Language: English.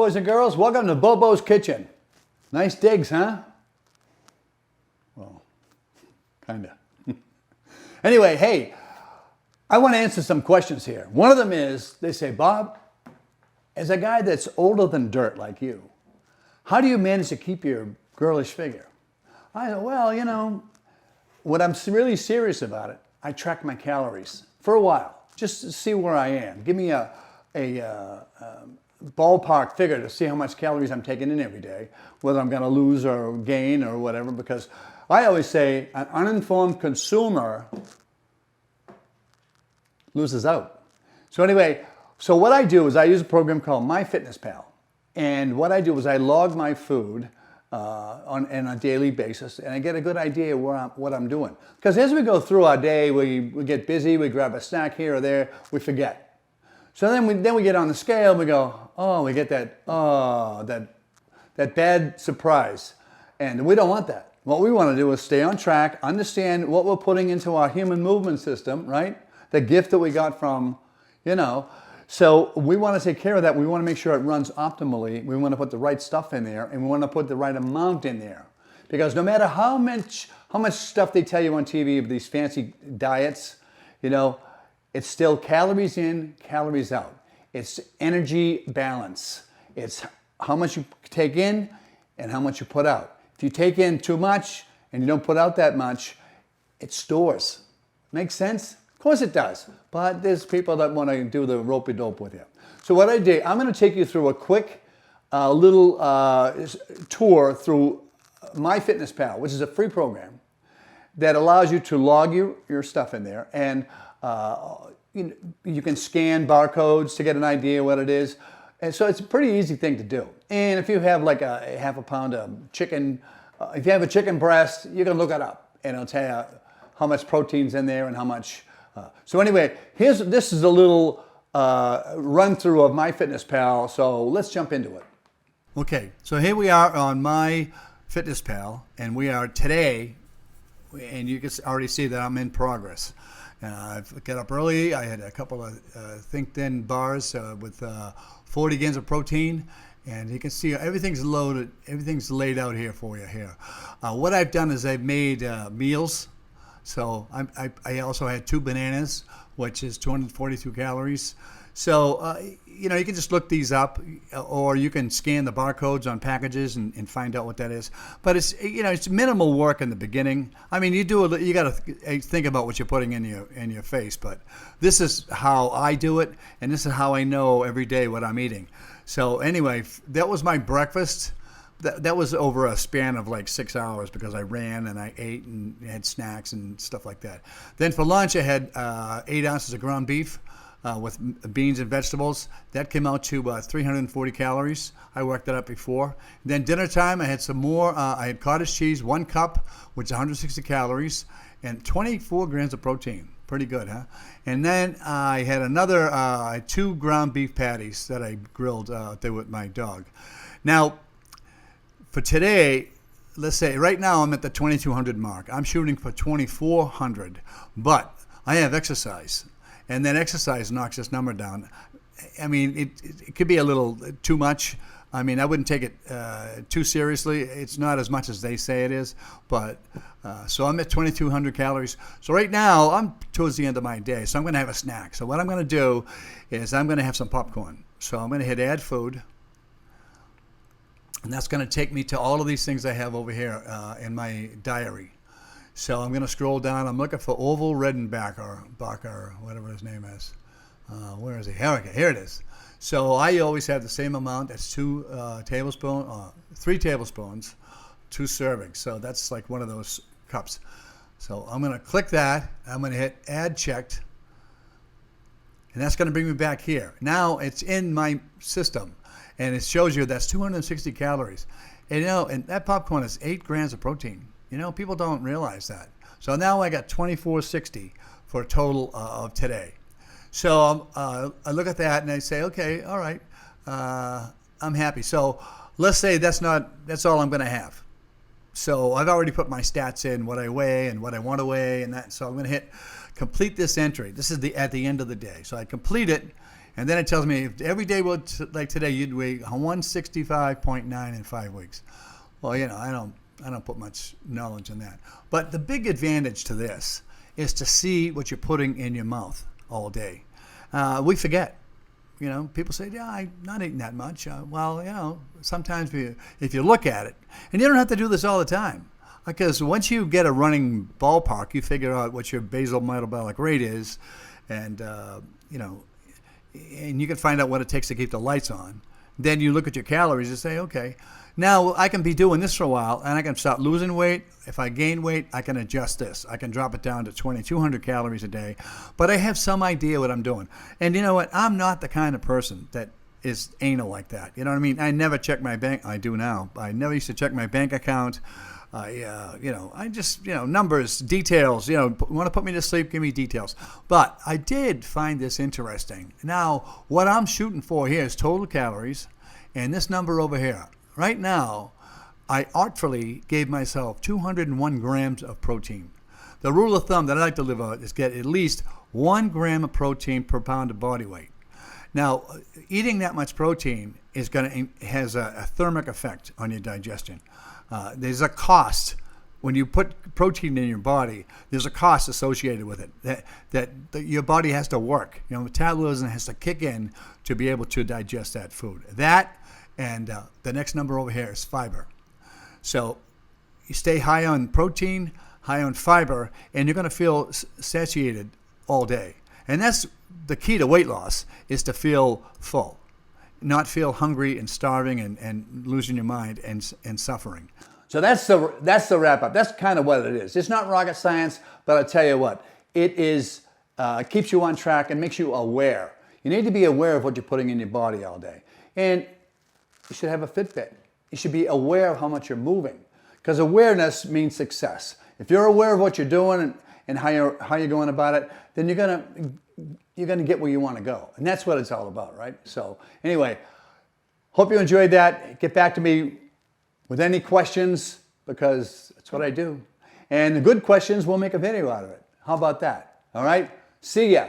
boys and girls. Welcome to Bobo's Kitchen. Nice digs, huh? Well, kind of. Anyway, hey, I want to answer some questions here. One of them is, they say, Bob, as a guy that's older than dirt like you, how do you manage to keep your girlish figure? I said, well, you know, when I'm really serious about it, I track my calories for a while, just to see where I am. Give me a ballpark figure to see how much calories I'm taking in every day, whether I'm going to lose or gain or whatever, because I always say an uninformed consumer loses out. So anyway, so what I do is I use a program called MyFitnessPal. And what I do is I log my food on a daily basis, and I get a good idea of what I'm doing. Because as we go through our day, we get busy, we grab a snack here or there, we forget. So then we get on the scale, we go, oh, we get that bad surprise. And we don't want that. What we want to do is stay on track, understand what we're putting into our human movement system, right? The gift that we got from, you know. So we want to take care of that. We want to make sure it runs optimally. We want to put the right stuff in there, and we want to put the right amount in there. Because no matter how much stuff they tell you on TV of these fancy diets, you know, it's still calories in, calories out. It's energy balance. It's how much you take in and how much you put out. If you take in too much and you don't put out that much, it stores. Make sense? Of course it does. But there's people that want to do the rope-a-dope with you. So what I did, I'm going to take you through a quick little tour through MyFitnessPal, which is a free program that allows you to log your stuff in there, and you can scan barcodes to get an idea what it is. And so it's a pretty easy thing to do. And if you have like a half a pound of chicken, if you have a chicken breast, you can look it up and it'll tell you how much protein's in there and how much. So anyway, this is a little run through of MyFitnessPal. So let's jump into it. Okay, so here we are on MyFitnessPal, and we are today, and you can already see that I'm in progress. I got up early. I had a couple of Think Thin bars with 40 grams of protein, and you can see everything's loaded. Everything's laid out here for you here. What I've done is I've made meals. So I also had 2 bananas, which is 242 calories. So, you know, you can just look these up, or you can scan the barcodes on packages and find out what that is. But it's, you know, it's minimal work in the beginning. I mean, you got to think about what you're putting in your face. But this is how I do it, and this is how I know every day what I'm eating. So anyway, that was my breakfast. That was over a span of like 6 hours because I ran and I ate and had snacks and stuff like that. Then for lunch, I had 8 ounces of ground beef with beans and vegetables. That came out to 340 calories. I worked that up before. Then dinner time, I had some more. I had cottage cheese, 1 cup, which is 160 calories, and 24 grams of protein. Pretty good, huh? And then I had another 2 ground beef patties that I grilled there with my dog. Now, for today, let's say right now I'm at the 2,200 mark. I'm shooting for 2,400, but I have exercise, and then exercise knocks this number down. I mean, it could be a little too much. I mean, I wouldn't take it too seriously. It's not as much as they say it is, but so I'm at 2,200 calories. So right now I'm towards the end of my day, so I'm going to have a snack. So what I'm going to do is I'm going to have some popcorn. So I'm going to hit add food. And that's going to take me to all of these things I have over here in my diary. So I'm going to scroll down. I'm looking for Orville Redenbacher, whatever his name is. Where is he? Here it is. So I always have the same amount. That's 3 tablespoons, 2 servings. So that's like one of those cups. So I'm going to click that. I'm going to hit add checked. And that's going to bring me back here. Now it's in my system. And it shows you that's 260 calories. And, you know, and that popcorn is 8 grams of protein. You know, people don't realize that. So now I got 2,460 for a total of today. So I look at that and I say, okay, all right, I'm happy. So let's say that's all I'm going to have. So I've already put my stats in, what I weigh and what I want to weigh, and that. So I'm going to hit complete this entry. This is at the end of the day. So I complete it. And then it tells me if every day, like today, you'd weigh 165.9 in 5 weeks. Well, I don't put much knowledge in that. But the big advantage to this is to see what you're putting in your mouth all day. We forget. People say, yeah, I'm not eating that much. Sometimes if you look at it, and you don't have to do this all the time, because once you get a running ballpark, you figure out what your basal metabolic rate is, and and you can find out what it takes to keep the lights on. Then you look at your calories and say, okay, now I can be doing this for a while, and I can start losing weight. If I gain weight, I can adjust this. I can drop it down to 2,200 calories a day, but I have some idea what I'm doing. And you know what? I'm not the kind of person that is anal like that. You know what I mean? I never check my bank. I do now. I never used to check my bank account. I just, numbers, details, want to put me to sleep, give me details. But I did find this interesting. Now, what I'm shooting for here is total calories, and this number over here. Right now, I artfully gave myself 201 grams of protein. The rule of thumb that I like to live out is get at least 1 gram of protein per pound of body weight. Now, eating that much protein has a thermic effect on your digestion. There's a cost when you put protein in your body. There's a cost associated with it that your body has to work. Metabolism has to kick in to be able to digest that food. That and the next number over here is fiber. So you stay high on protein, high on fiber, and you're going to feel satiated all day. And that's the key to weight loss, is to feel full, not feel hungry and starving and losing your mind and suffering. So that's the wrap up. That's kind of what it is. It's not rocket science, but I'll tell you what, it is keeps you on track and makes you aware. You need to be aware of what you're putting in your body all day. And you should have a Fitbit. You should be aware of how much you're moving, because awareness means success. If you're aware of what you're doing and how you're going about it, then you're gonna get where you want to go, and that's what it's all about, right? So anyway, hope you enjoyed that. Get back to me with any questions, because that's what I do. And the good questions, we'll make a video out of it. How about that? All right. See ya.